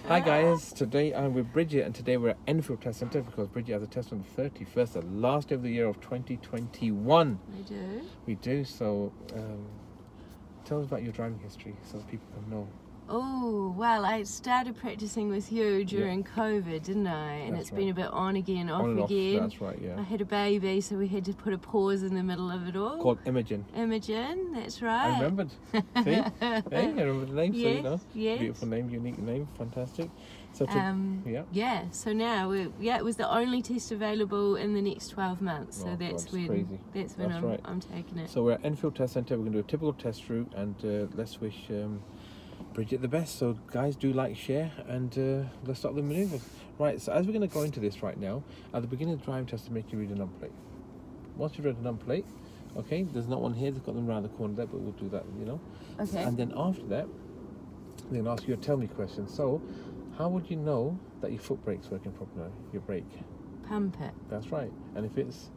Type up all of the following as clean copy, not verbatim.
Hi guys, today I'm with Bridget and today we're at Enfield Test Centre because Bridget has a test on the 31st, the last day of the year of 2021. We do? We do, so tell us about your driving history so that people can know. Oh, well, I started practicing with you during COVID, didn't I? And That's it's been a bit on again, off again. That's right, yeah. I had a baby, so we had to put a pause in the middle of it all. Called Imogen. Imogen, that's right. I remembered. See? Hey, I remember the name, yes, so you know. Yes. Beautiful name, unique name, fantastic. So yeah, so now it was the only test available in the next 12 months. So that's when I'm taking it. So we're at Enfield Test Centre. We're going to do a typical test route and let's wish Bridget the best. So guys, do like, share, and let's start the manoeuvres. Right, so as we're going to go into this right now, at the beginning of the driving test to make you read a number plate. Once you've read the number plate, okay, there's not one here, they've got them around the corner there, but we'll do that, you know. Okay. And then after that, they're going to ask you a tell me question. So how would you know that your foot brake's working properly, your brake? Pump it. That's right. And if it's...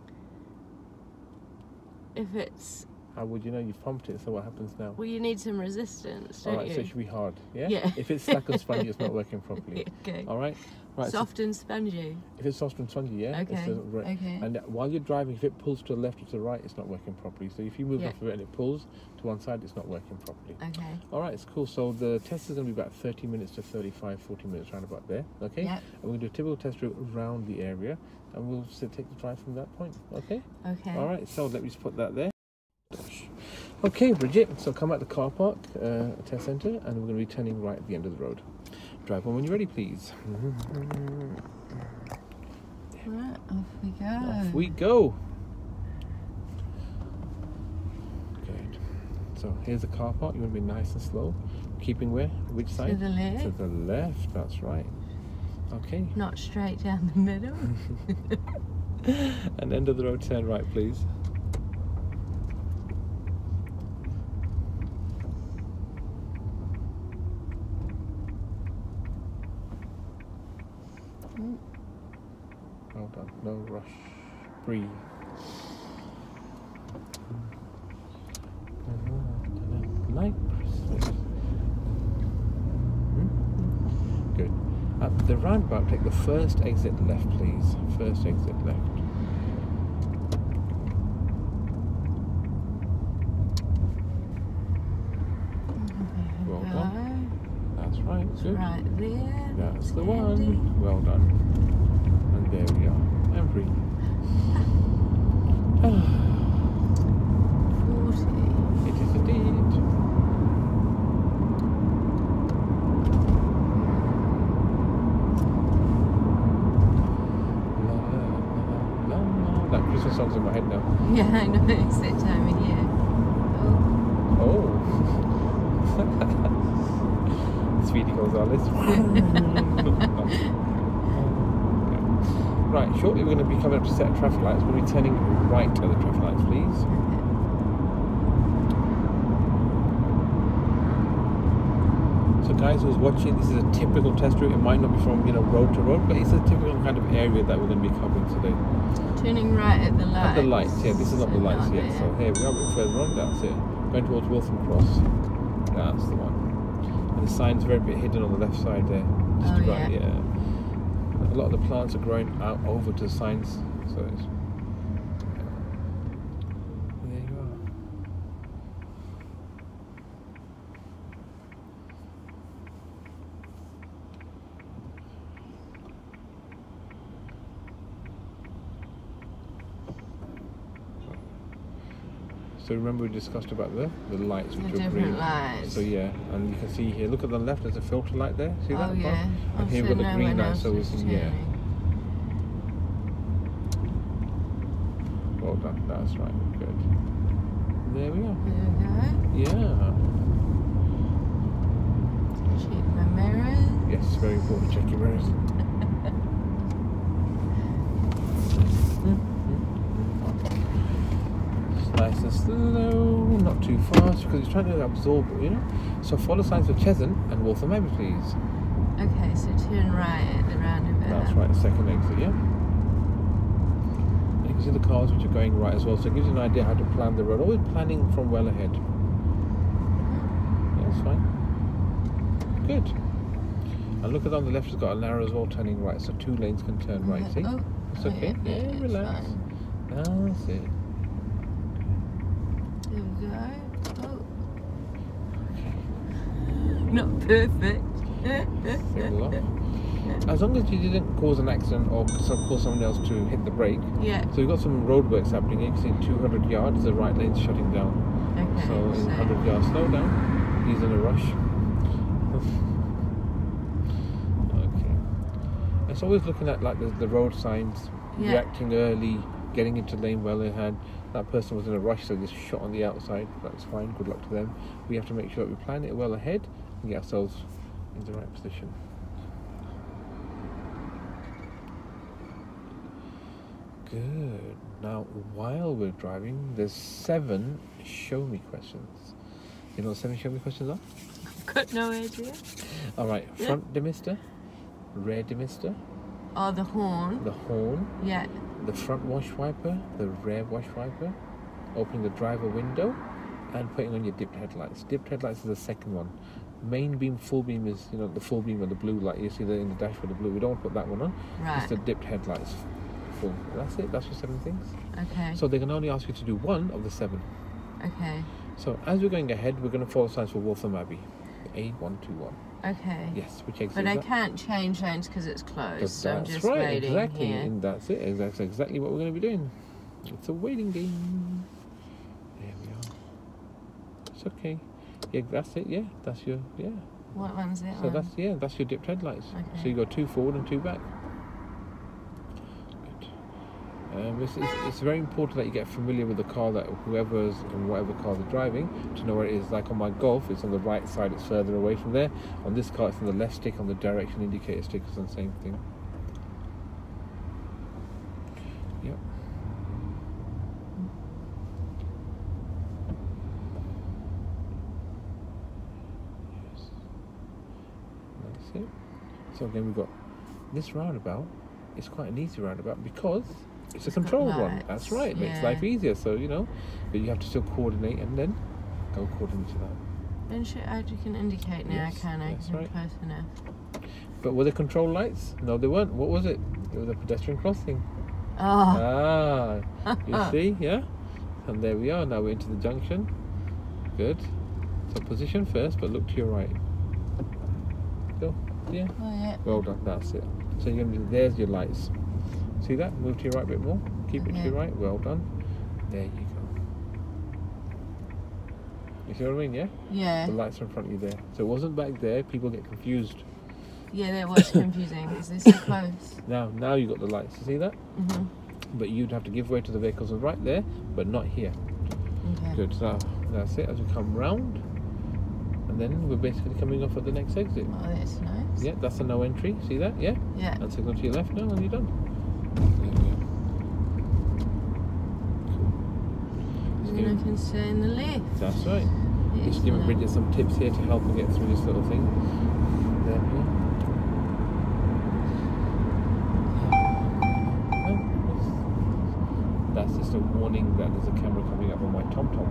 How would you know you've pumped it? So what happens now? Well, you need some resistance, don't you? Alright, so it should be hard, yeah? Yeah. If it's slack and spongy, it's not working properly. Okay. Alright? Right, soft and spongy. If it's soft and spongy, yeah? Okay. Okay. And while you're driving, if it pulls to the left or to the right, it's not working properly. So if you move off of it and it pulls to one side, it's not working properly. Okay. Alright, it's cool. So the test is going to be about 30 minutes to 35, 40 minutes, around about there. Okay? Yep. And we're going to do a typical test route around the area, and we'll take the drive from that point. Okay? Okay. Alright, so let me just put that there. Okay, Bridget, so come out the car park, test centre, and we're going to be turning right at the end of the road. Drive on when you're ready, please. Right, off we go. Off we go. Good. So here's the car park. You want to be nice and slow. Keeping where? Which side? To the left. To the left, that's right. Okay. Not straight down the middle. And end of the road, turn right, please. Well done. No rush. Breathe. Like Christmas. Good. At the roundabout, take the first exit left, please. First exit left. Well done. That's right. Good. Right there. That's the one. Well done. And there we are. And breathe. 40. It is indeed. La, la, la, la. That Christmas song's in my head now. Yeah, I know. It's that time of year. Oh. Speedy Gonzales. Right, shortly we're going to be coming up to a set of traffic lights. We'll be turning right at the traffic lights, please. So guys who's watching, this is a typical test route. It might not be from, you know, road to road, but it's a typical kind of area that we're going to be covering today. Turning right at the lights. At the lights, yeah, this is not the lights yet. So here we are, a bit further on, that's it. Going towards Wilson Cross. That's the one. And the sign's very bit hidden on the left side there. Just to right, yeah. A lot of the plants are growing out over to the signs, so it's, there you are. So remember we discussed about the lights which are green. Lights. So yeah, and you can see here, look at the left, there's a filter light there. See that? Oh yeah. And here we've got the green light, so we can, yeah. Well done, that's right, good. There we are. There we go. Yeah. Check my mirrors. Yes, very important, check your mirrors. Nice and slow, not too fast, because it's trying to absorb, you know. So follow signs for Cheshunt and Waltham Abbey, please. Okay, so turn right at the roundabout. That's right, the second exit, yeah. And you can see the cars which are going right as well, so it gives you an idea how to plan the road. Always planning from well ahead. Yeah, that's fine. Good. And look at on the left, it's got a narrow as well, turning right, so 2 lanes can turn right. See? Oh, it's okay. Yeah, relax. That's it. There we go. Oh. Not perfect. Single off. As long as you didn't cause an accident or cause someone else to hit the brake. Yeah. So you've got some roadworks happening. You can see 200 yards, the right lane's shutting down. Okay. So in 100 yards, slow down. He's in a rush. Okay. It's always looking at like the road signs, reacting early, getting into lane well ahead. That person was in a rush, so just shot on the outside. That's fine. Good luck to them. We have to make sure that we plan it well ahead and get ourselves in the right position. Good. Now, while we're driving, there's 7 show me questions. You know what 7 show me questions are? I've got no idea. Alright, front demister, rear demister. Oh, the horn. The horn. Yeah. The front wash wiper, the rear wash wiper, opening the driver window, and putting on your dipped headlights. Dipped headlights is the second one. Main beam, full beam is, you know, the full beam or the blue light. You see in the dashboard, the blue. We don't want to put that one on. Right. It's the dipped headlights. Full. That's it. That's your 7 things. Okay. So they can only ask you to do 1 of the 7. Okay. So as we're going ahead, we're going to follow signs for Waltham Abbey. A121. Okay. Yes, which exit But is I that? can't change lanes because it's closed. So I'm just right, waiting exactly. here. And that's it. That's exactly what we're going to be doing. It's a waiting game. There we are. It's okay. Yeah, that's it. Yeah, that's your What one's it? So that's your dipped headlights. Okay. So you go 2 forward and 2 back. It's very important that you get familiar with the car that whoever's in whatever car they're driving to know where it is. Like on my Golf, it's on the right side, it's further away from there. On this car, it's on the left stick, on the direction indicator stick, it's on the same thing. Yep. Yes. That's it. So again, we've got this roundabout. It's quite an easy roundabout because it's a controlled one. That's right. It makes life easier. So, you know, but you have to still coordinate and then go according to that. Then you can indicate now, can I? That's right. Close enough. But were there control lights? No, they weren't. What was it? It was a pedestrian crossing. Oh. Ah, you see, yeah? And there we are. Now we're into the junction. Good. So position first, but look to your right. Go. Yeah. Oh, yeah. Well done. That's it. So you're going to do, there's your lights. See that? Move to your right a bit more. Keep it to your right. Well done. There you go. You see what I mean, yeah? Yeah. The lights are in front of you there. So it wasn't back there. People get confused. Yeah, that was confusing because they're so close. Now you got the lights. You see that? Mm-hmm. But you'd have to give way to the vehicles right there, but not here. Okay. Good. So that's it. As we come round, and then we're basically coming off at the next exit. Oh, that's nice. Yeah, that's a no entry. See that? Yeah? Yeah. And signal to your left now, and you're done. There we are. Cool. And then I can stay in the left. That's right. Just giving Bridget some tips here to help her get through this little thing. There we are. That's just a warning that there's a camera coming up on my TomTom.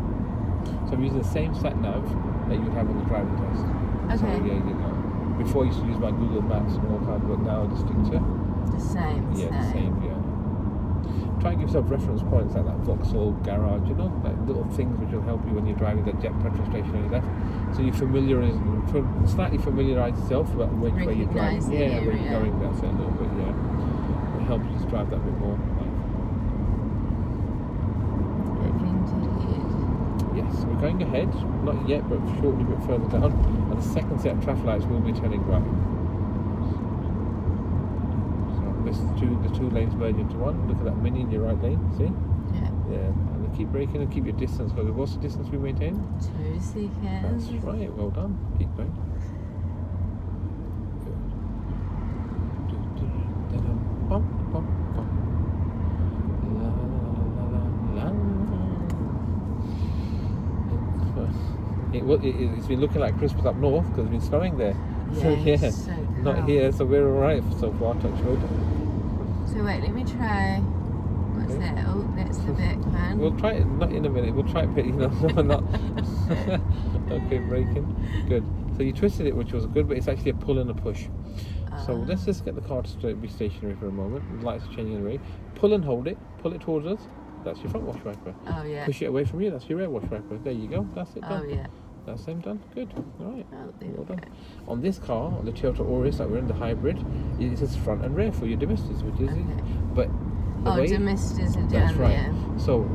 So I'm using the same sat-nav that you would have on the driving test. Okay. So, yeah, you know, before I used to use my Google Maps and all that, but now I just stick to The same. the same, yeah. Try and give yourself reference points like that Vauxhall garage, you know, like little things which will help you when you're driving the Jet petrol station on your left. So you slightly familiarise yourself with where you're driving. Yeah, where you're going, that's it a little bit, yeah. It helps you just drive that bit more. Yes, we're going ahead, not yet, but shortly a bit further down, and the second set of traffic lights will be turning right. So this is the 2 lanes merge into 1. Look at that mini in your right lane, see? Yeah. Yeah, and then keep braking and keep your distance, because what's the distance we maintain? 2 seconds. That's right, well done. Keep going. It's been looking like Christmas up north because it's been snowing there. Yeah, So not here, so we're alright so far, touch wood. So wait, let me try. What's that? Oh, that's the back one. We'll try it, not in a minute, we'll try it, but you know, not. Okay, braking. Good. So you twisted it, which was good, but it's actually a pull and a push. So let's just get the car to be stationary for a moment. The lights are changing anyway. Pull and hold it. Pull it towards us. That's your front wash wiper. Oh, yeah. Push it away from you. That's your rear wash wiper. There you go. That's it done. Oh, yeah. That's them done. Good. All right. Oh, well done. On this car, on the Toyota Auris that we're in, the hybrid, it says front and rear for your domestics, which is easy. But the way domestics are down that's right. there. So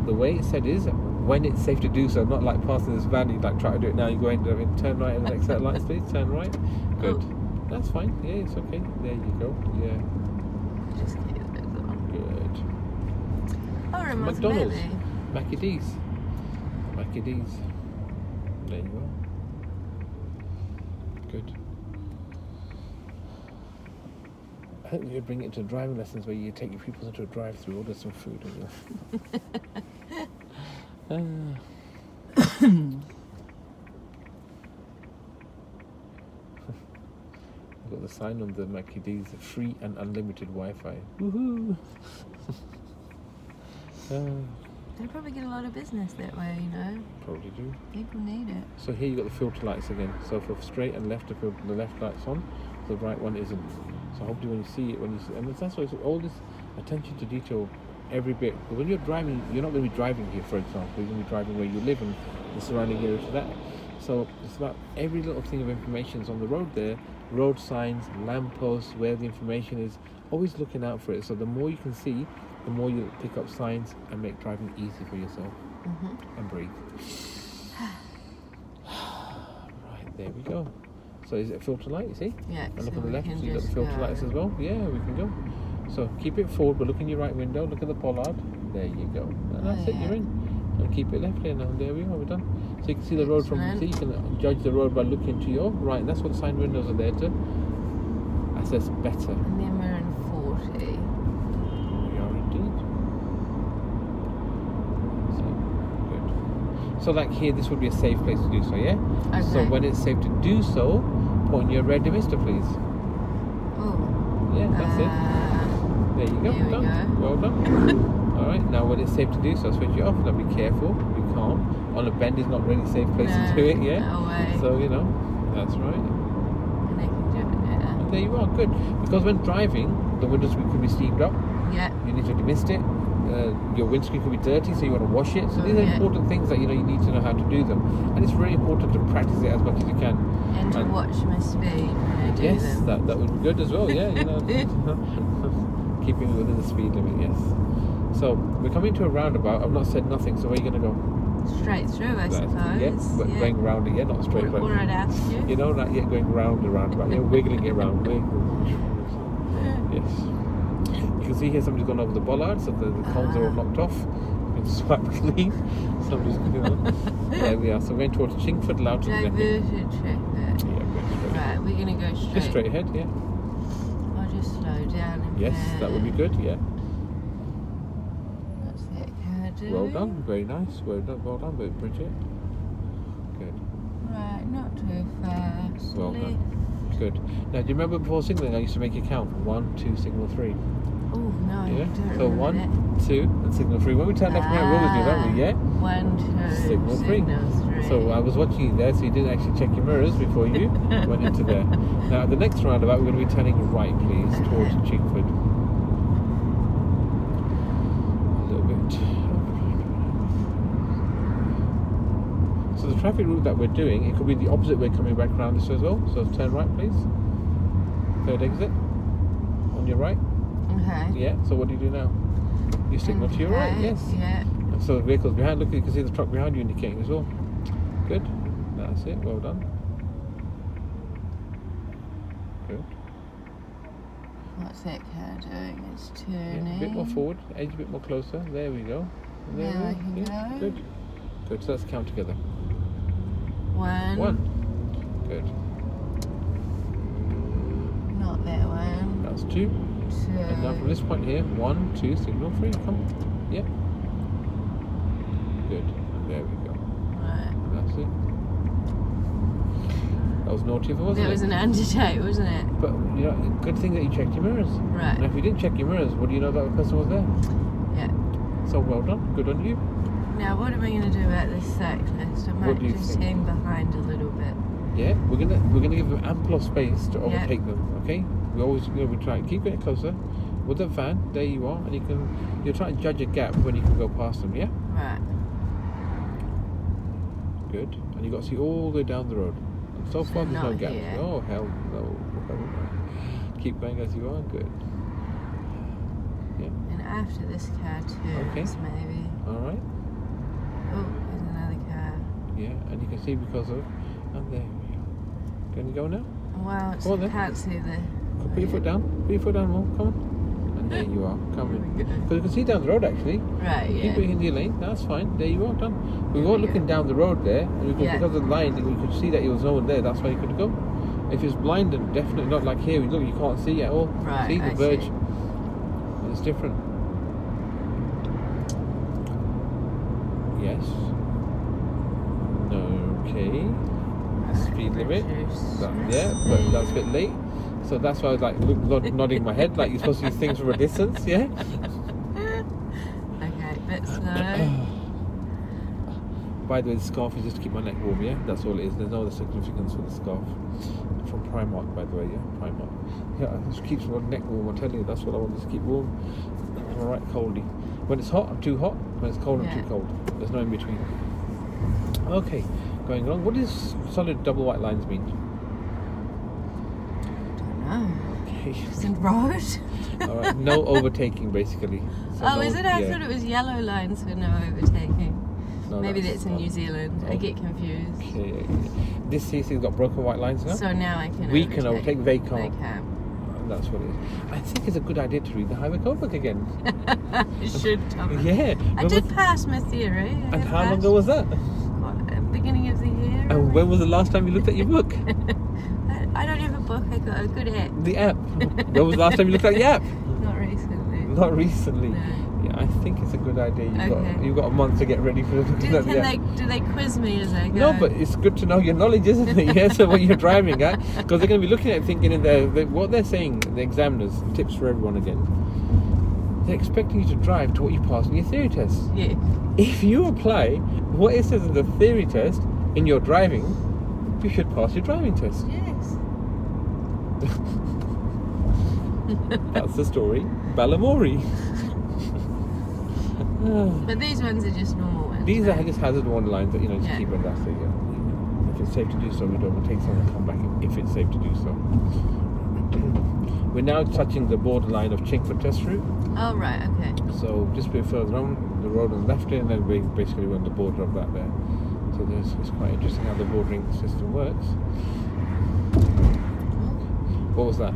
the way it said is when it's safe to do so, not like passing this van, you like try to do it now, you go into turn right and the next set of lights, please, turn right. Good. Oh. That's fine. Yeah, it's okay. There you go. Yeah. Just keep it on. Good. Oh, McDonald's. Mackie D's. Mackie D's. There you go. Good. I think we should bring it to driving lessons where you take your pupils into a drive-through, order some food as well. I've got the sign on the Mackie D's, free and unlimited Wi-Fi. Woohoo! They probably get a lot of business that way, you know. Probably do. People need it. So here you got the filter lights again. So for straight and left, the left light's on, the right one isn't. So hopefully when you see it, and that's why it's all this attention to detail, every bit. But when you're driving, you're not going to be driving here, for example. You're going to be driving where you live and the surrounding area to that. So it's about every little thing of information is on the road there. Road signs, lampposts, where the information is. Always looking out for it. So the more you can see, the more you pick up signs and make driving easy for yourself. And breathe. Right, there we go. So is it a filter light, you see? Yeah. And look on the left, so you've got the filter lights as well. Yeah, we can go. So keep it forward, but look in your right window, look at the pollard. There you go. And that's it, you're in. And keep it left here now. There we are, we're done. So you can see the road from, see, you can judge the road by looking to your right. That's what the side windows are there to assess better. And then we're in 40. We are indeed. So, good. So like here, this would be a safe place to do so, yeah? Okay. So when it's safe to do so, put on your red demister, please. Oh. Yeah, that's it. There you go. There we done. go. Well done. Alright, now when it's safe to do so, switch it off. Now be careful, be calm. On a bend is not really a safe place to do it, yeah? No way. So, you know, that's right. And they can do it there. And there you are, good. Because when driving, the windows could be steamed up. Yeah. You need to demist it. Your windscreen could be dirty, so you want to wash it. So these are important things that, you know, you need to know how to do them. And it's very important to practice it as much as you can. And to watch my speed when I do them. Yes, that would be good as well, yeah. You know, keeping it within the speed limit, yes. So we're coming to a roundabout. I've not said nothing, so where are you going to go? Straight through, I suppose. Yes, but going round it, yeah, not straight. What I'd ask you. You know, not yet going round the roundabout. You're wiggling it around. Yes. You can see here somebody's gone over the bollard, so the cones are all knocked off. You can swipe clean. Somebody's going on. There we are. So we're going towards Chingford, Loughton. Diverted check that. Yeah, we're straight. Right, we're going to go straight. Just straight ahead, yeah. I'll just slow down a bit. Yes, that would be good, yeah. What's that car doing? Well done, very nice. Well done, Bridget. Good. Right, not too fast. Well done. Good. Now, do you remember before signaling I used to make you count? 1, 2, signal 3. Oh, no, Yeah? I don't So 1, 2, and signal 3. When we turn left and right, we always do that, don't we? Yeah? 1, 2, Signal 3. 3. So I was watching you there, so you didn't actually check your mirrors before you went into there. Now, at the next roundabout, we're going to be turning right, please, towards Chingford. A little bit. So the traffic route that we're doing, it could be the opposite way coming back around this as well. So turn right, please. Third exit. On your right. Okay. Yeah, so what do you do now? You signal to your right, yes. Yeah. And so the vehicle's behind, look, you can see the truck behind you indicating as well. Good. That's it, well done. Good. What's that car doing? It's turning. Yeah, a bit more forward, edge a bit more closer. There we go. And there now I we can go. go. Good. Good, so let's count together. 1. 1. Good. Not that one. That's 2. 2. And now from this point here, 1, 2, signal 3. Come. Yep. Good. And there we go. Right. That's it. That was naughty of us, wasn't it? That was an undertake, wasn't it? But, you know, good thing that you checked your mirrors. Right. And if you didn't check your mirrors, what do you know that the person was there? Yeah. So well done. Good on you. Now, what am I going to do about this cyclist? I might just hang behind a little bit. Yeah, we're gonna give them ample space to overtake them. Okay, we always we try and keep getting closer with the van. There you are, and you're trying to judge a gap when you can go past them. Yeah. Right. Good, and you got to see all the way down the road. And so far, there's no gaps. Here. Oh hell no! Keep going as you are. Good. Yeah. And after this car turns, maybe. All right. Oh, there's another car. Yeah, and you can see because of, and there we go. Can you go now? Wow, I can't see the... Put your foot down. Put your foot down more. Come on. And there you are. Come in. Because you can see down the road actually. Right, yeah. Keep it in your lane. That's fine. There you are. Done. We weren't looking down the road there. And because of the line, we could see that there was no one there. That's why you could go. If it's blind, then definitely not like here. Look, you can't see at all. Right, see the verge. See. It's different. Yes. Okay. Speed limit. Yeah, but that's a bit late. So that's why I was like nodding my head, like you're supposed to see things from a distance, yeah? Okay, bit slow. By the way, the scarf is just to keep my neck warm, yeah? That's all it is. There's no other significance for the scarf. From Primark, by the way, yeah? Primark. Yeah, it just keeps my neck warm, I tell you. That's what I want to keep warm. I'm alright coldy. When it's hot, I'm too hot. When it's cold, I'm too cold. There's no in between. Okay, going along. What does solid double white lines mean? Okay. Isn't road? Alright, no overtaking basically. So is it? I thought it was yellow lines for no overtaking. No, maybe that's in New Zealand. I get confused. Okay. This CC's got broken white lines now. So now I can We can overtake, they can't. They can. That's what it is. I think it's a good idea to read the highway code book again. You should, Thomas. Yeah. I did pass my theory. And how long ago was that? Beginning of the year. And when was the last time you looked at your book? I don't have a book, I got a good app. The app? When was the last time you looked at your app? Not recently. Not recently? No. Yeah, I think it's a good idea. You've got a month to get ready for it. Do they quiz me as I go? No, but it's good to know your knowledge, isn't it? Yeah, so what you're driving at. Because they're going to be looking at it thinking, what they're saying, the examiners, tips for everyone again, they're expecting you to drive to what you pass in your theory test. Yeah. If you apply what it says in the theory test in your driving, you should pass your driving test. Yes. That's the story. Balamori. But these ones are just normal ones. These are just hazard warning lines that just keep on. That's it. Yeah. If it's safe to do so, we don't take someone and come back if it's safe to do so. We're now touching the borderline of Chingford test route. Oh right, okay. So just a bit further on the road on the left here, and then we basically we're on the border of that there. So it's quite interesting how the bordering system works. What was that?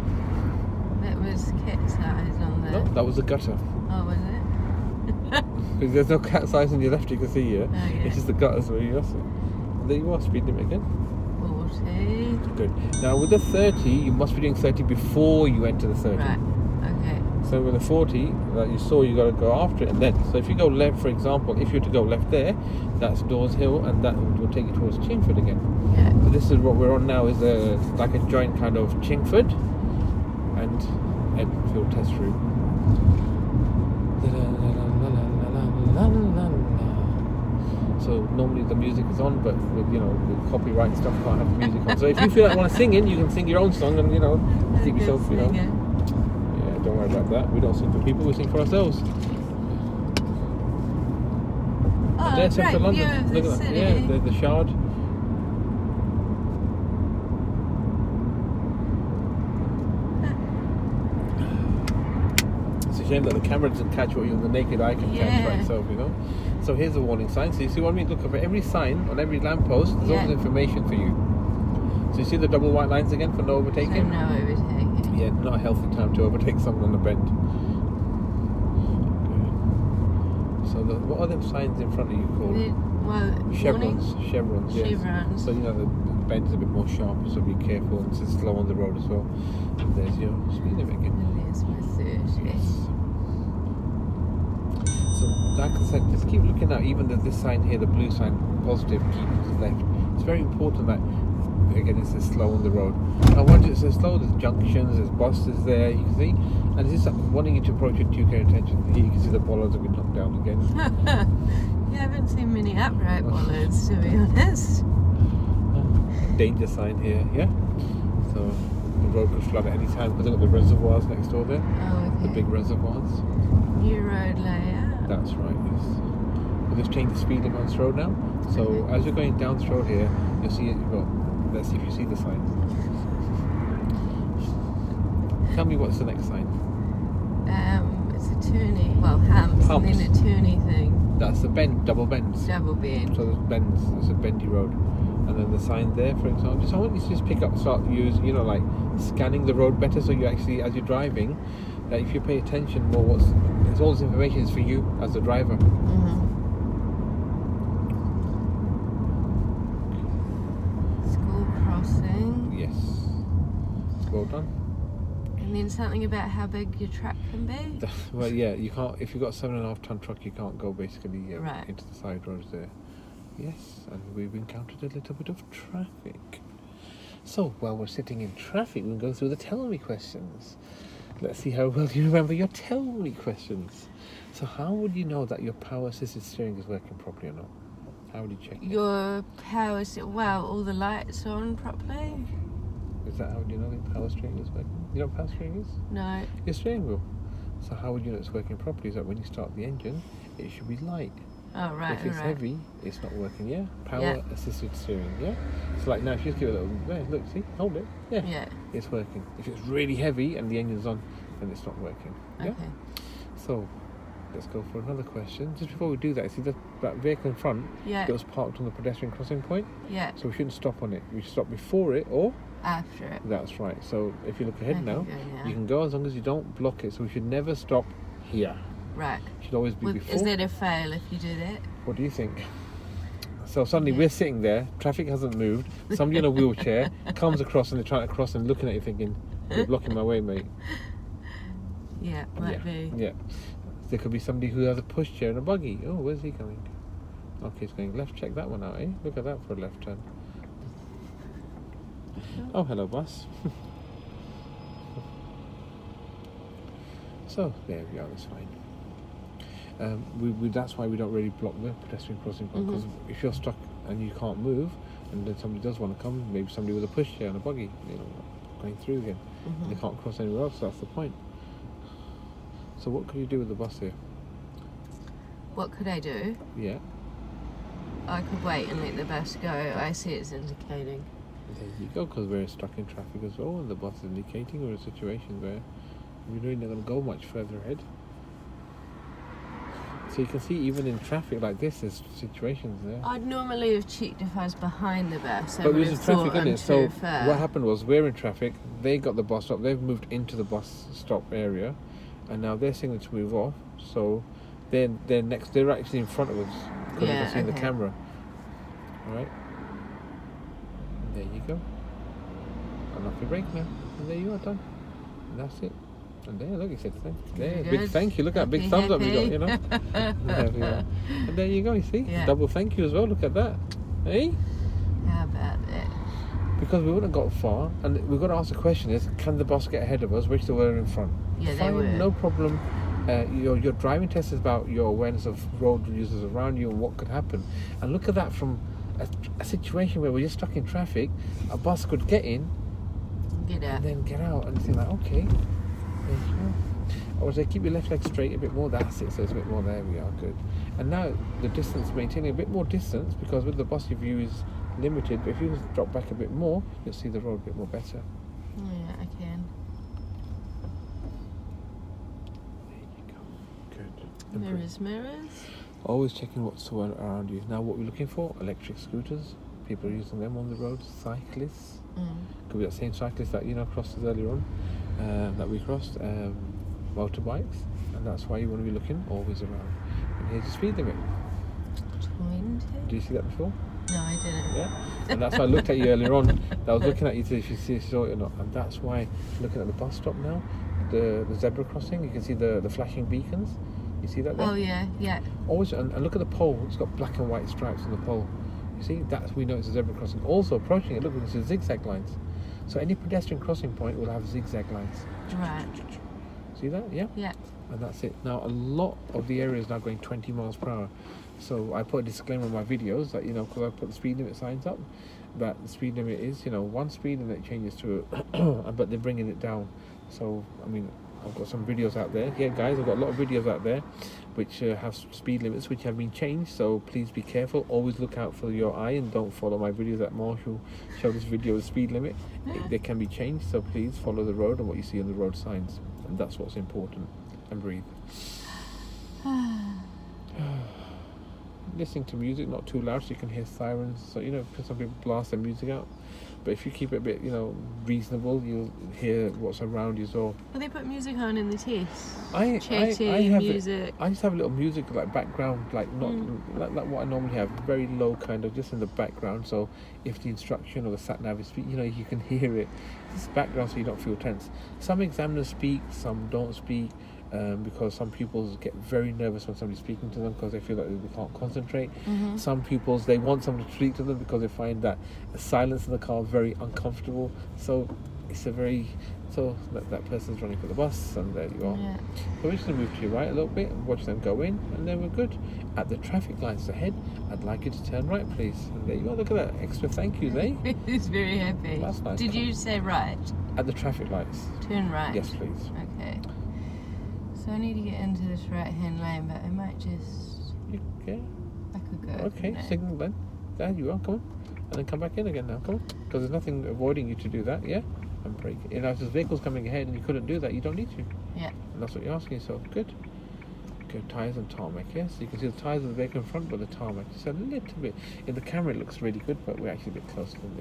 That was cat's eyes on the... No, that was the gutter. Oh, was it? Because there's no cat's eyes on your left, you can see here. Oh, yeah. It's just the gutters where you are. There you are, speed limit again. 40. Good. Now with the 30, you must be doing 30 before you enter the 30. Right, okay. So with the 40 that you saw, you got to go after it and then. So if you go left, for example, if you were to go left there, that's Dawes Hill, and that will take you towards Chingford again. Yeah. So this is what we're on now, is like a joint kind of Chingford and Enfield test route. So normally the music is on, but with with copyright stuff, can't have the music on. So if you feel like want to sing in, you can sing your own song and keep yourself Yeah, don't worry about that. We don't sing for people, we sing for ourselves. Oh, There's central London. Look at that. Yeah, there's the Shard. It's a shame that the camera doesn't catch what the naked eye can catch by itself, So here's a warning sign. So you see what I mean? Look, for every sign on every lamppost, there's always information for you. So you see the double white lines again for no overtaking? So no overtaking. Yeah, not a healthy time to overtake someone on the bend. Good. So what are them signs in front of you called? Chevrons. Chevrons, yes. Chevrons. So the bend is a bit more sharp, so be careful. And it's slow on the road as well. And there's your speed limit again. And there's my 30. Yes. So like I said, just keep looking at even this sign here, the blue sign, positive, keep left. It's very important that, again, it says slow on the road. And once it says slow, there's junctions, there's buses there, you can see. And it's just wanting you to approach it to your attention. Here you can see the bollards have been knocked down again. You haven't seen many upright bollards, to be honest. danger sign here, yeah? So the road could flood at any time because they've got the reservoirs next door there. Oh, okay. The big reservoirs. New road layout. That's right, yes. We'll just change the speed limit on this road now. So as you're going down this road here, you'll see it. Well, let's see if you see the sign. Tell me what's the next sign. It's a turning, well, humps. And then a turning thing. That's the bend, double bends. Double bend. So there's bends, it's a bendy road. And then the sign there, for example, I want you to just pick up, start use, like scanning the road better, so you actually, as you're driving, that if you pay attention more, it's all this information is for you as the driver. School crossing. Yes. Well done. And then something about how big your truck can be. Well, yeah, you can't. If you've got a 7.5 ton truck, you can't go basically right into the side roads there. Yes, and we've encountered a little bit of traffic. So while we're sitting in traffic, we can go through the tell me questions. Let's see how well you remember your tell me questions. So how would you know that your power assisted steering is working properly or not? How would you check it? Your power, well, all the lights are on properly. Is that how you know the power steering is working? You know what power steering is? No. Your steering wheel. So how would you know it's working properly? Is that when you start the engine, it should be light. Oh, right. If it's heavy, it's not working, yeah? Power assisted steering, yeah? So like now, if you just give it a little, there, look, see, hold it, yeah, it's working. If it's really heavy and the engine's on, then it's not working, yeah? Okay. So, let's go for another question. Just before we do that, see that vehicle in front that was parked on the pedestrian crossing point? Yeah. So we shouldn't stop on it. We should stop before it or after it. That's right. So if you look ahead now, you can go as long as you don't block it. So we should never stop here. Right. Should always be before. Is that a fail if you do that? What do you think? So suddenly we're sitting there, traffic hasn't moved, somebody in a wheelchair comes across and they're trying to cross and looking at you thinking, you're blocking my way, mate. Yeah, might be. Yeah. There could be somebody who has a pushchair and a buggy. Oh, where's he going? Okay, he's going left. Check that one out, eh? Look at that for a left turn. Oh, hello, boss. So, there we are, that's fine. That's why we don't really block the pedestrian crossing point, because if you're stuck and you can't move, and then somebody does want to come, maybe somebody with a pushchair and a buggy, going through again, and they can't cross anywhere else, so that's the point. So what could you do with the bus here? What could I do? Yeah. I could wait and let the bus go. I see it's indicating. There you go, because we're stuck in traffic as well, and the bus is indicating we're in a situation where we're really not going to go much further ahead. So you can see even in traffic like this, there's situations there. I'd normally have checked if I was behind the bus. But there's traffic in it. So what happened was we're in traffic, they got the bus stop, they've moved into the bus stop area, and now they're signaling to move off. So they're actually in front of us, because you can see in the camera. Alright? There you go. And off your brake now. And there you are, done. And that's it. And there, look, he said thank you. There, big thank you. Look at that big thumbs up you got, There we are. And there you go, you see? Yeah. Double thank you as well, look at that. Hey? How about that? Because we wouldn't have got far, and we've got to ask the question is, can the bus get ahead of us, which they were in front? Yeah, fine, they were. No problem. Your driving test is about your awareness of road users around you and what could happen. And look at that, from a situation where we're just stuck in traffic, a bus could get in, get out, and then get out, and think like, okay, there you go. Or say keep your left leg straight a bit more. That's it. So it's a bit more. There we are. Good. And now the distance, maintaining a bit more distance, because with the bus your view is limited. But if you drop back a bit more, you'll see the road a bit more better. Yeah, I can. There you go. Good. Mirrors. Always checking what's around you. Now, what we're looking for: electric scooters. People are using them on the road. Cyclists. Could be that same cyclist that crossed us earlier on, that we crossed. Motorbikes, and that's why you want to be looking always around. And here's the speed limit. 20. Did you see that before? No, I didn't. Yeah, and that's why I looked at you earlier on. I was looking at you to see if you saw it or not, and that's why looking at the bus stop now, the zebra crossing, you can see the flashing beacons. You see that there? Oh yeah. Always, and look at the pole. It's got black and white stripes on the pole. You see, that's we know it's a zebra crossing. Also approaching it, look, we can see zigzag lines. So any pedestrian crossing point will have zigzag lines. Right. See that? Yeah? Yeah. And that's it. Now, a lot of the area is now going 20 miles per hour. So I put a disclaimer on my videos that, you know, because I put the speed limit signs up, that the speed limit is, you know, one speed and it changes to, but they're bringing it down. So, I mean, I've got some videos out there. Yeah, guys, I've got a lot of videos out there which have speed limits which have been changed. So please be careful. Always look out for your eye and don't follow my videos that Marshall show this video the speed limit. They can be changed. So please follow the road and what you see on the road signs. And that's what's important. And breathe. Listening to music, not too loud so you can hear sirens. So, you know, some people blast their music out. But if you keep it a bit, you know, reasonable, you'll hear what's around you as well. Well, they put music on in the test. I music. I just have a little music like background, like not like what I normally have, very low kind of just in the background. So if the instruction or the sat nav is speaking, you know, you can hear it. It's background so you don't feel tense. Some examiners speak, some don't speak. Because some pupils get very nervous when somebody's speaking to them because they feel like they can't concentrate. Some pupils, they want someone to speak to them because they find that the silence in the car very uncomfortable. So it's a very, so that person's running for the bus and there you are. Yeah. So we're just going to move to your right a little bit and watch them go in and then we're good. At the traffic lights ahead, I'd like you to turn right please. And there you are, look at that, extra thank yous, eh? He's very happy. That's nice. Did you say right? At the traffic lights. Turn right. Yes please. Okay. So I need to get into this right-hand lane, but I might just... Okay. I could go. Okay, signal then. There you are, come on. And then come back in again now, come on. Because there's nothing avoiding you to do that, yeah? And brake. You know, if there's vehicles coming ahead and you couldn't do that, you don't need to. Yeah. And that's what you're asking yourself. Good. Good, tyres and tarmac, yes? So you can see the tyres of the vehicle in front, but the tarmac just a little bit. In the camera it looks really good, but we're actually a bit closer than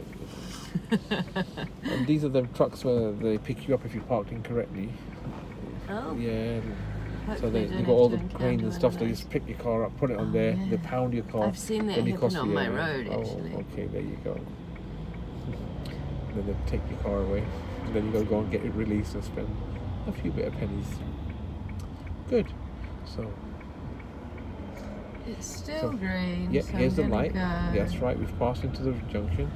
it. And these are the trucks where they pick you up if you parked incorrectly. Oh. Yeah. So Hopefully they've got all the cranes and stuff. They just pick your car up, put it on there, they pound your car. I've seen that happen on my road, actually. Oh, okay, there you go. Then they take your car away. And then you got to go and get it released and spend a few bit of pennies. Good. So. It's still green. Yeah, so here's the light. Go. That's right. We've passed into the junction.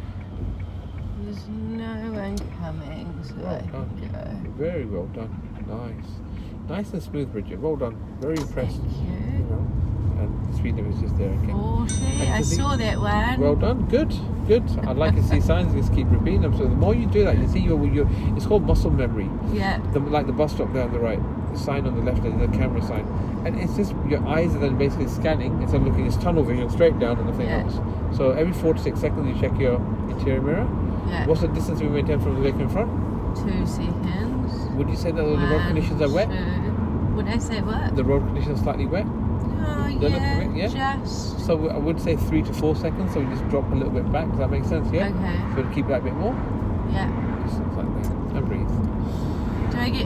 There's no one coming, so Well done. Very well done. Nice. Nice and smooth, Bridget. Well done. Very impressed. Thank you. You know, and the speed limit is just there again. 40. I saw that one. Well done. Good. Good. I'd like to see signs. Just keep repeating them. So the more you do that, you see your it's called muscle memory. Yeah. Like the bus stop there on the right, the sign on the left, there's the camera sign, and it's just your eyes are then basically scanning instead of looking. It's tunnel vision straight down and nothing else. So every 4 to 6 seconds you check your interior mirror. Yeah. What's the distance we maintain from the vehicle in front? 2 seconds. Would you say that the road conditions are wet? 2. Would I say what? The road conditions are slightly wet? Oh, yeah, just... So I would say 3 to 4 seconds, so we just drop a little bit back. Does that make sense? Yeah? Okay. So to keep that a bit more? Yeah. Just like that. And breathe.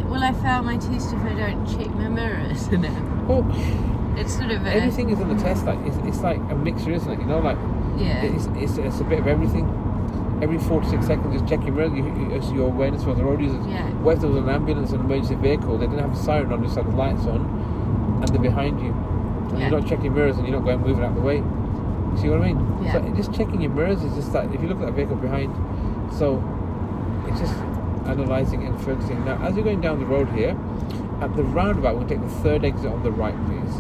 Will I fail my test if I don't check my mirrors? No. Well, it's sort of everything is in the test. Like it's like a mixture, isn't it? You know, like... Yeah. It's a bit of everything. Every 4 to 6 seconds, just check your mirror, your awareness for the road users. Yeah. What if there was an ambulance or an emergency vehicle, they didn't have a siren on, just had the lights on, and they're behind you. And you're not checking your mirrors and you're not going moving out of the way. You see what I mean? Yeah. So just checking your mirrors is just like, if you look at that vehicle behind, so it's just analysing and focusing. Now, as you're going down the road here, at the roundabout, we'll take the third exit on the right, please.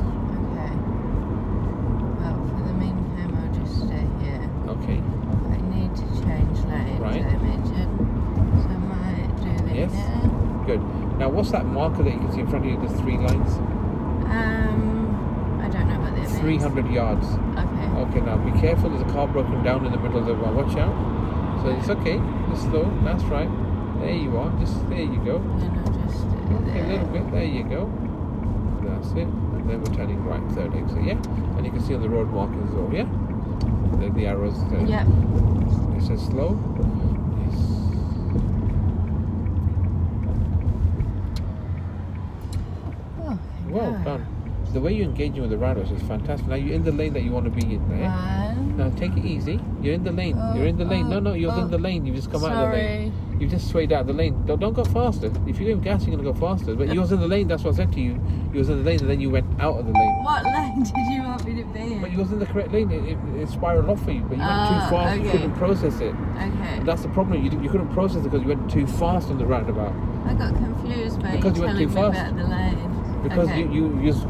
Okay. Well, for the meantime, I'll just stay here. Okay. I need to change lanes, Right. I imagine. So I might do that Yes. now. Good. Now, what's that marker that you can see in front of you? There's 3 lines. I don't know what that means. 300 yards. Okay. Okay, now be careful. There's a car broken down in the middle of the road. Watch out. So it's okay. Just slow. That's right. There you are. Just there you go. And then I'll just do Okay, a that. little bit. There you go. That's it. And then we're turning right, third exit. Yeah. And you can see on the road markings as well. Yeah. The arrows. Yep. It says slow. Yes. Oh, Well done. The way you're engaging with the roundabouts is fantastic. Now you're in the lane that you want to be in there. One. Now take it easy. You're in the lane. You're in the lane. No, you're in the lane. You just come out of the lane. You just swayed out of the lane. Don't go faster. If you give gas, you're going to go faster. But you was in the lane. That's what I said to you. You was in the lane, and then you went out of the lane. What lane did you want me to be in? But you was in the correct lane. It spiraled off for you. But you went too fast. You couldn't process it. Okay. And that's the problem. You couldn't process it because you went too fast on the roundabout. I got confused by you because you went too fast. About the lane. Because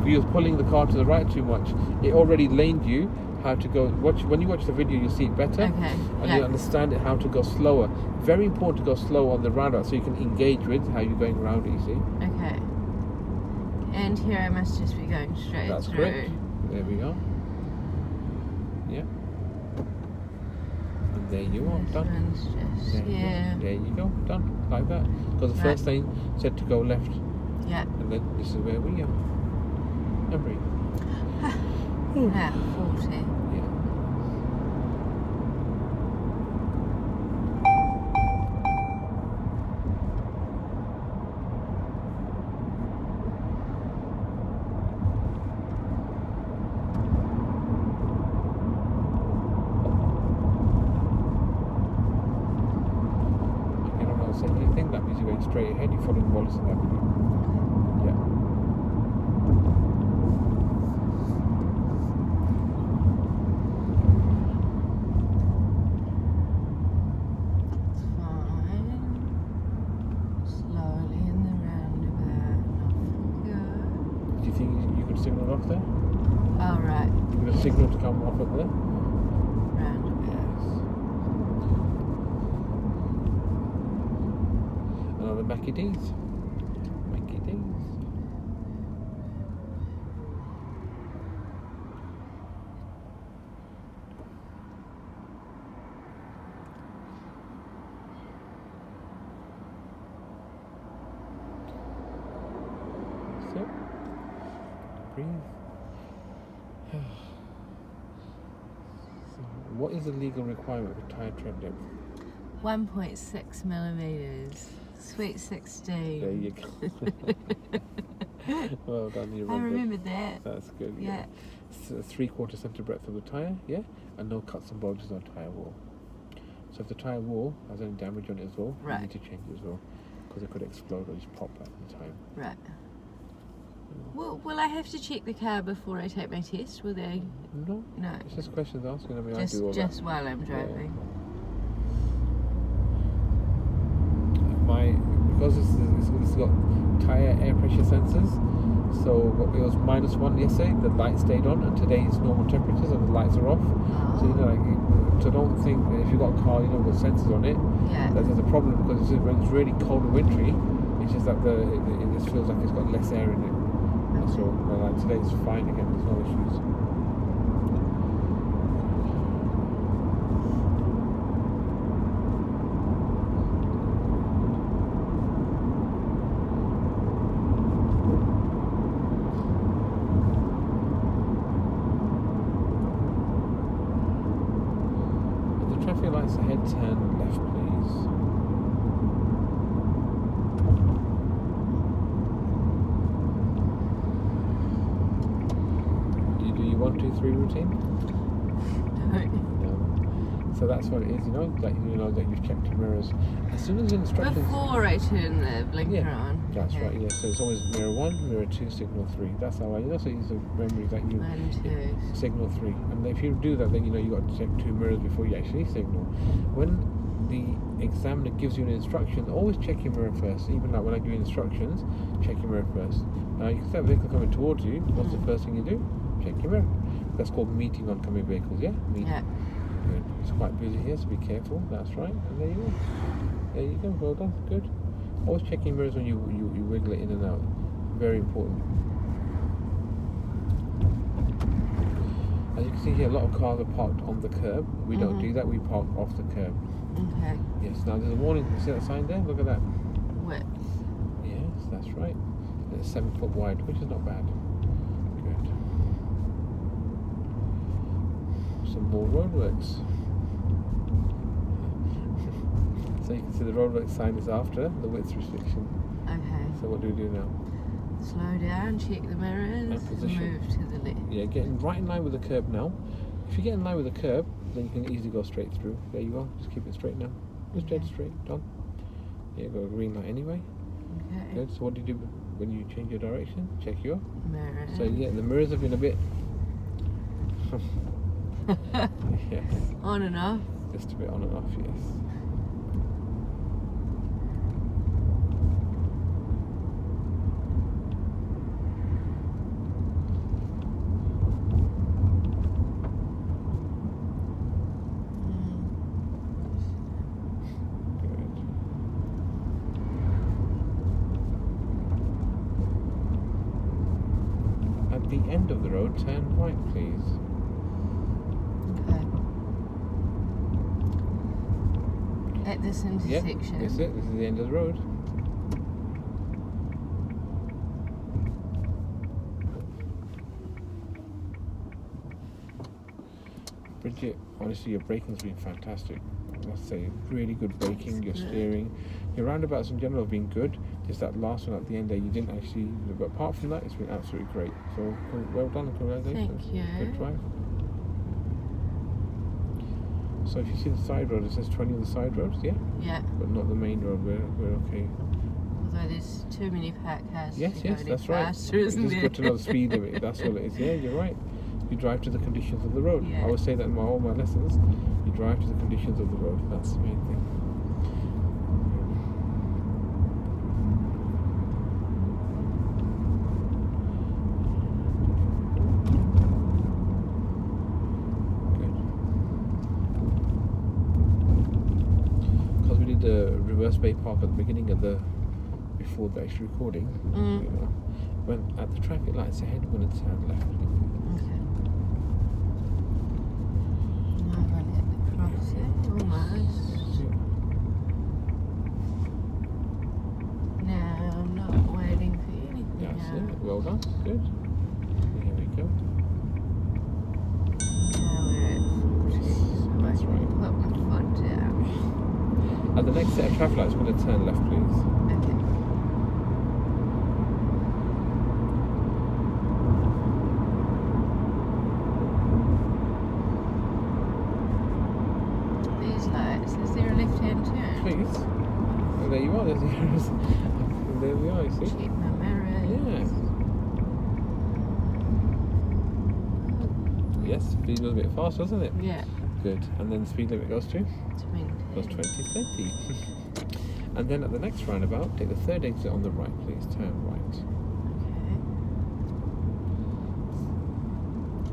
you're pulling the car to the right too much. It already laned you how to go. When you watch the video, you see it better, and you understand it how to go slower. Very important to go slow on the roundabout so you can engage with how you're going around it. You see. Okay. And here I must just be going straight That's through. correct. There we go. Yeah. And there you are, done. There you go, done. Like that. Because the first lane said to go left. Yeah. And then this is where we are. And breathe. Now 40. Yeah. Anything, that means you're going straight ahead, you're following Wallace Avenue. Yeah. It's fine. Slowly in the roundabout. Good. Do you think you could signal off there? Oh, right. You're going to signal to come off up there? Roundabout. Yes. Another Mackie D's. Mackie D's. So, breathe. So, what is the legal requirement for tyre tread depth? 1.6 millimeters. Sweet 16. There you go. Well done, you I remembered that. That's good. Yeah. It's 3/4 centimeter breadth of the tyre, yeah, and no cuts and bulges on tyre wall. So if the tyre wall has any damage on it as well, you need to change it as well, because it could explode or just pop at the time. Right. Well, will I have to check the car before I take my test? Will they? No. No. It's just questions asking. I mean, just, I do all that. Just while I'm driving. Because it's got tyre air pressure sensors, so it was -1 yesterday, the light stayed on, and today it's normal temperatures and the lights are off. Oh. So so don't think that if you've got a car, with sensors on it, that there's a problem, because when it's really cold and wintry, it's just that it just feels like it's got less air in it. That's all. But today it's fine again, there's no issues. Traffic lights ahead, turn left, please. Do you do your 1, 2, 3 routine? No. So that's what it is, that you've checked your mirrors. As soon as the instructions... Before I turn the blinker on. That's right, yeah. So it's always mirror 1, mirror 2, signal 3. That's how so use the memory that you... 1, 2. Signal 3. And if you do that, then you've got to check 2 mirrors before you actually signal. When the examiner gives you an instruction, always check your mirror first. Even like when I give you instructions, check your mirror first. Now you can see a vehicle coming towards you. What's the first thing you do? Check your mirror. That's called meeting oncoming vehicles, yeah? Meeting. Yeah. Good. It's quite busy here, so be careful. That's right. And there you go. There you go. Well done. Good. Always check your mirrors when you wiggle it in and out. Very important. As you can see here, a lot of cars are parked on the curb. We don't do that. We park off the curb. Okay. Yes. Now there's a warning. You see that sign there? Look at that. Width. Yes, that's right. It's 7 foot wide, which is not bad. Good. Some more roadworks. So you can see the roadwork sign is after the width restriction. Okay. So what do we do now? Slow down, check the mirrors, And position. move to the left. Yeah, getting right in line with the curb now. If you get in line with the curb, then you can easily go straight through. There you go. Just keep it straight now. Just dead straight. Done. Yeah, got a green light anyway. Okay. Good. So what do you do when you change your direction? Check your mirror. So yeah, the mirrors have been a bit. Yes. On and off. Just a bit on and off. Yes. the end of the road, turn right, please. Okay. At this intersection. Yeah, that's it. This is the end of the road. Bridget, honestly, your braking's been fantastic. I must say, really good braking. Your steering, your roundabouts in general have been good. Just that last one at the end there, you didn't actually. But apart from that, it's been absolutely great. So well done, congratulations. Thank you. Good drive. So if you see the side road, it says 20 on the side roads, yeah. Yeah. But not the main road. We're okay. Although there's too many parked cars. Yes, that's right. Faster, isn't it's it? just good to know the speed limit. That's all it is. Yeah, you're right. You drive to the conditions of the road. Yeah. I always say that in all my lessons. You drive to the conditions of the road. That's the main thing. Good. Because we did the reverse bay park at the beginning of the before the actual recording. You know, when at the traffic lights ahead, we're going to turn left. Okay. Now I'm not waiting for anything. That's it. Well done. Good. Here we go. Now we're at 40. That's right. Put my foot down. At the next set of traffic lights, we're going to turn left, please. Okay. Is there a left-hand turn? Please. Oh, there you are. There's the arrows. There we are. You see? Check my mirrors. Yeah. Yes. Speed was a bit fast, wasn't it? Yeah. Good. And then the speed limit goes to? 20. Goes 20, 30. And then at the next roundabout, take the third exit on the right, please. Turn right.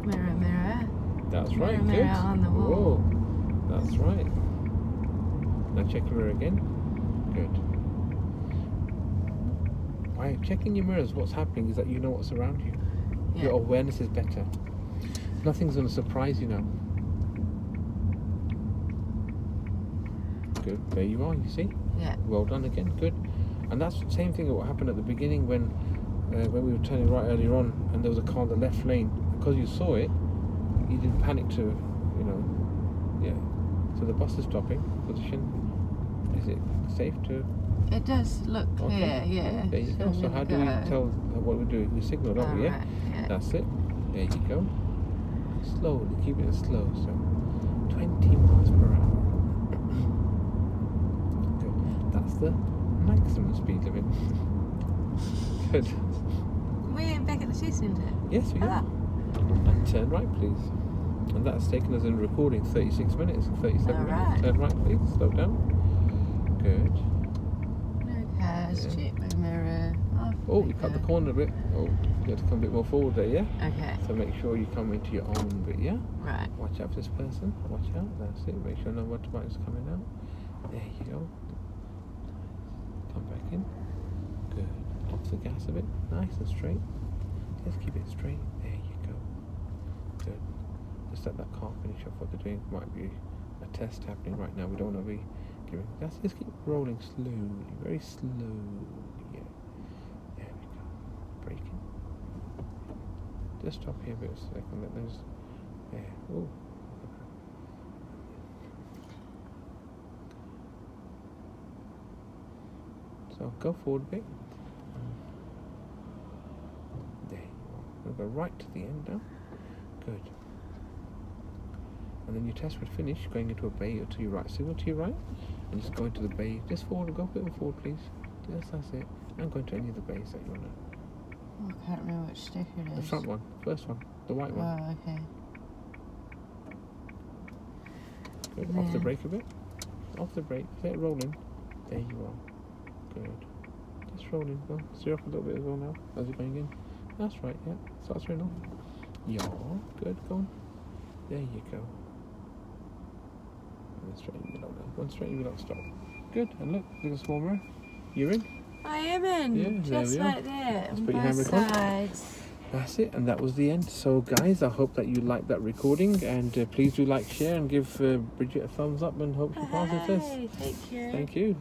Okay. Mirror, mirror. That's right. Mirror, Good. mirror on the wall. Whoa. That's right. Now check your mirror again. Good. By checking your mirrors, what's happening is that you know what's around you. Yeah. Your awareness is better. Nothing's going to surprise you now. Good. There you are, you see? Yeah. Well done again. Good. And that's the same thing that what happened at the beginning when we were turning right earlier on and there was a car in the left lane. Because you saw it, you didn't panic to, you know, yeah. So the bus is stopping. Position. Is it safe to? It does look clear, okay. yeah. There you go. So how do we tell what we're doing? We signal, don't we? Yeah? Right, yeah. That's it. There you go. Slowly, keep it slow. So 20 miles per hour. Good. That's the maximum speed limit. Good. We're back at the test centre. Yes, we are. And turn right, please. And that's taken us in recording 36 minutes and 37 minutes. Turn right, please. Slow down. Good. No cars. Yeah. Check my mirror. Oh, you cut the corner a bit. Oh, you have to come a bit more forward there, yeah? Okay. So make sure you come into your own bit, yeah? Right. Watch out for this person. Watch out. That's it. Make sure no motorbike's coming out. There you go. Come back in. Good. Off the gas a bit. Nice and straight. Just keep it straight. There you go. Good. Just let that car finish off what they're doing. Might be a test happening right now. We don't want to be giving. Just keep rolling slowly, very slowly. Yeah. There we go. Braking. Just stop here a bit a second. Let those. There. Oh. So go forward a bit. There you are. We'll go right to the end now. Good. And then your test would finish going into a bay or to your right. Signal to your right and just go into the bay. Just forward, go a bit more forward, please. Yes, that's it. And go into any of the bays that you want to. Oh, I can't remember which sticker it is. The front one, first one, the white one. Oh, okay. Good. Off the brake a bit. Off the brake. Let it roll in. There you are. Good. Just roll in. Go. Steer up a little bit as well now as you're going in. That's right, yeah. Start steering off. Yeah. Good. Go on. There you go. And straight in the middle now. Go on straight in the middle. Stop. Good. And look, little small mirror. You're in. I am in. Yeah, just like that. Let's On put your both handbrake on. sides. That's it, and that was the end. So guys, I hope that you liked that recording, and please do like, share, and give Bridget a thumbs up, and hope she passes the test. Thank you. Thank you.